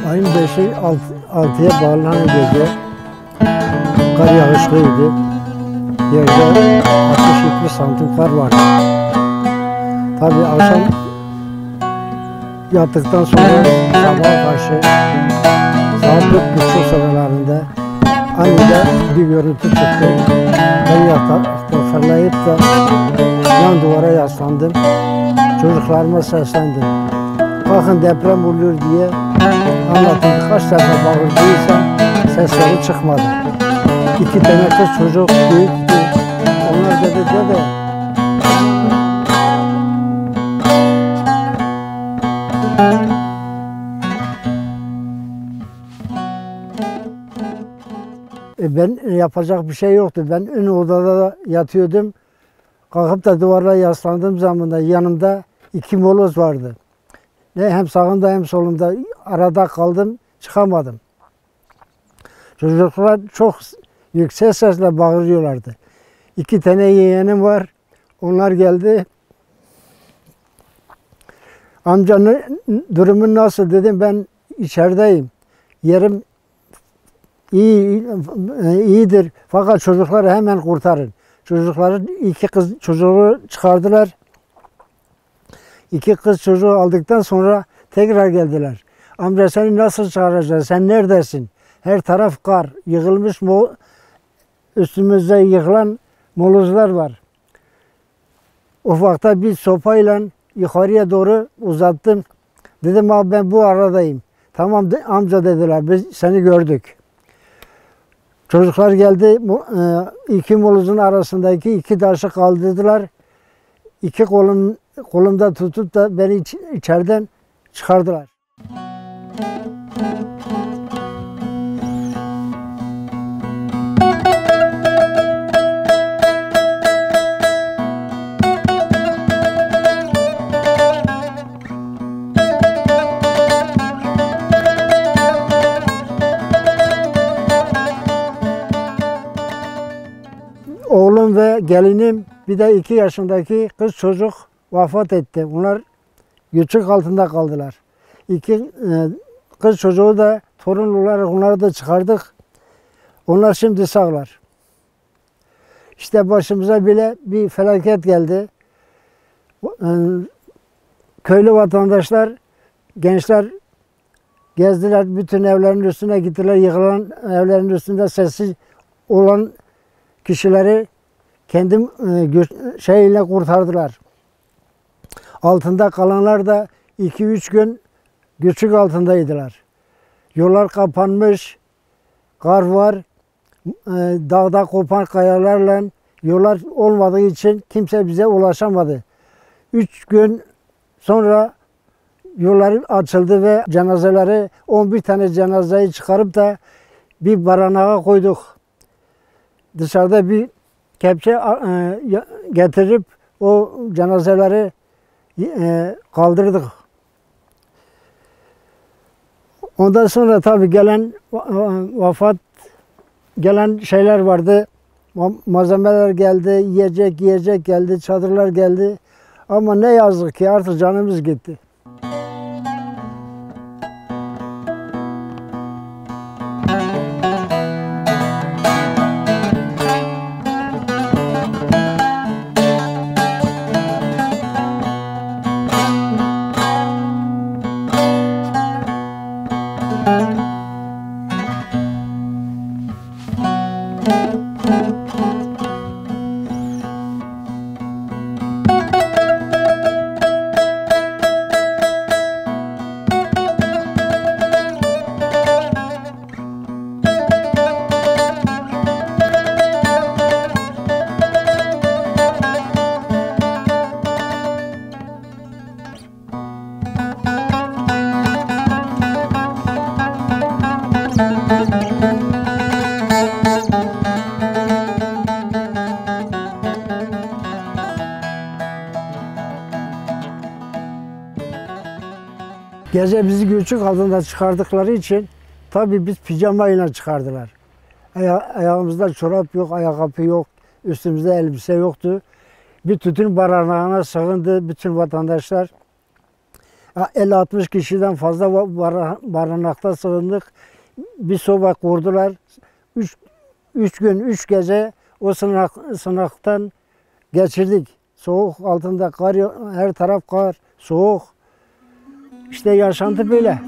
Ayın 5'i 6'ya bağlanan gece kar yağışlıydı. Yerde 60-70 santim kar vardı. Tabii akşam yattıktan sonra sabaha karşı saat 4:30 sıralarında aniden bir görüntü çıktı. Ben yatakta fırlayıp da yan duvara yaslandım. Çocuklarıma seslendim. Bakın deprem oluyor diye anlattım. Birkaç sefer bağırdıysam sesleri çıkmadı. 2 tane kız çocuk büyüktü. Onlar dedi dede. Ben yapacak bir şey yoktu. Ben ön odada da yatıyordum. Kalkıp da duvarla yaslandığım zaman da yanımda 2 moloz vardı. Hem sağımda hem solumda arada kaldım, çıkamadım. Çocuklar çok yüksek sesle bağırıyorlardı. 2 tane yeğenim var, onlar geldi. Amcanın durumu nasıl dedim, ben içerideyim. Yerim iyidir fakat çocukları hemen kurtarın. Çocukların 2 kız çocuğu çıkardılar. 2 kız çocuğu aldıktan sonra tekrar geldiler. Amca seni nasıl çıkaracağız? Sen neredesin? Her taraf kar. Yığılmış üstümüzde yıkılan molozlar var. Ufakta bir sopayla yukarıya doğru uzattım. Dedim abi ben bu aradayım. Tamam amca dediler. Biz seni gördük. Çocuklar geldi. 2 molozun arasındaki 2 taşı kaldırdılar. 2 kolumda tutup da beni içeriden çıkardılar. Oğlum ve gelinim bir de 2 yaşındaki kız çocuk vefat etti. Onlar göçük altında kaldılar. 2 kız çocuğu da torun olarak onları da çıkardık. Onlar şimdi sağlar. İşte başımıza bile bir felaket geldi. Köylü vatandaşlar, gençler gezdiler. Bütün evlerin üstüne gittiler. Yıkılan evlerin üstünde sessiz olan kişileri kendi şeyle kurtardılar. Altında kalanlar da 2-3 gün göçük altındaydılar. Yollar kapanmış, kar var, dağda kopan kayalarla yollar olmadığı için kimse bize ulaşamadı. 3 gün sonra yollar açıldı ve cenazeleri 11 tane cenazeyi çıkarıp da bir barınağa koyduk. Dışarıda bir kepçe getirip o cenazeleri kaldırdık. Ondan sonra tabii gelen şeyler vardı. Malzemeler geldi, yiyecek geldi, çadırlar geldi. Ama ne yazık ki artık canımız gitti. Gece bizi göçük altında çıkardıkları için tabii biz pijamayla çıkardılar. Ayağımızda çorap yok, ayakkabı yok, üstümüzde elbise yoktu. Bir tütün barınağına sığındı bütün vatandaşlar. 50-60 kişiden fazla barınakta sığındık. Bir soba kurdular. 3 gün 3 gece o sınaktan geçirdik. Soğuk altında kar, her taraf kar, soğuk. İşte yaşantı böyle.